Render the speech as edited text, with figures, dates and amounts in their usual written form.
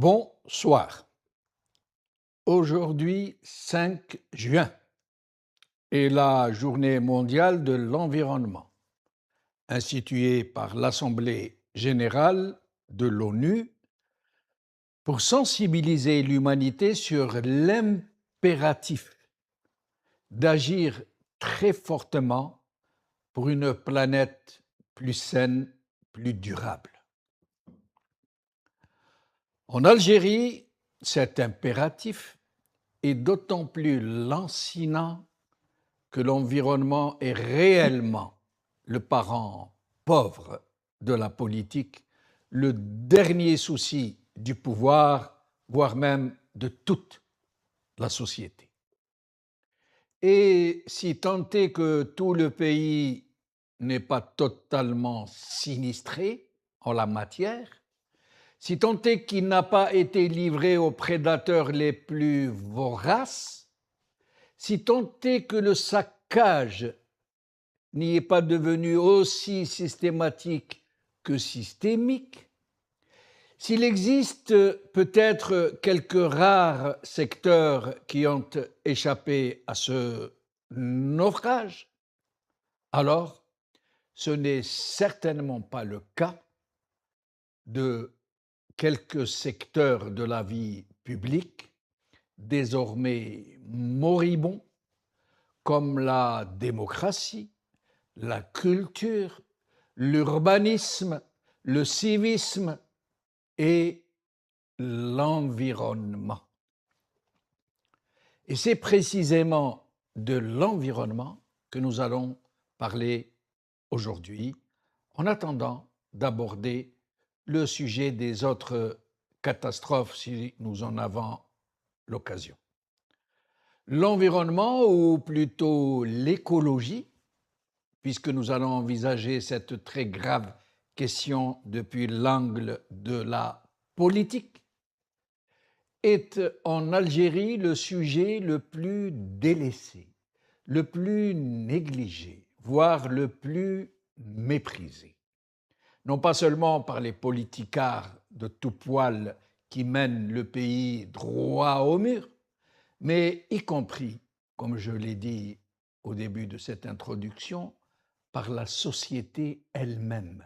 Bonsoir. Aujourd'hui, 5 juin, est la Journée mondiale de l'environnement, instituée par l'Assemblée générale de l'ONU pour sensibiliser l'humanité sur l'impératif d'agir très fortement pour une planète plus saine, plus durable. En Algérie, cet impératif est d'autant plus lancinant que l'environnement est réellement le parent pauvre de la politique, le dernier souci du pouvoir, voire même de toute la société. Et si tant est que tout le pays n'est pas totalement sinistré en la matière, si tant est qu'il n'a pas été livré aux prédateurs les plus voraces, si tant est que le saccage n'y est pas devenu aussi systématique que systémique, s'il existe peut-être quelques rares secteurs qui ont échappé à ce naufrage, alors ce n'est certainement pas le cas de quelques secteurs de la vie publique désormais moribonds, comme la démocratie, la culture, l'urbanisme, le civisme et l'environnement. Et c'est précisément de l'environnement que nous allons parler aujourd'hui, en attendant d'aborder le sujet des autres catastrophes si nous en avons l'occasion. L'environnement, ou plutôt l'écologie, puisque nous allons envisager cette très grave question depuis l'angle de la politique, est en Algérie le sujet le plus délaissé, le plus négligé, voire le plus méprisé. Non pas seulement par les politicards de tout poil qui mènent le pays droit au mur, mais y compris, comme je l'ai dit au début de cette introduction, par la société elle-même,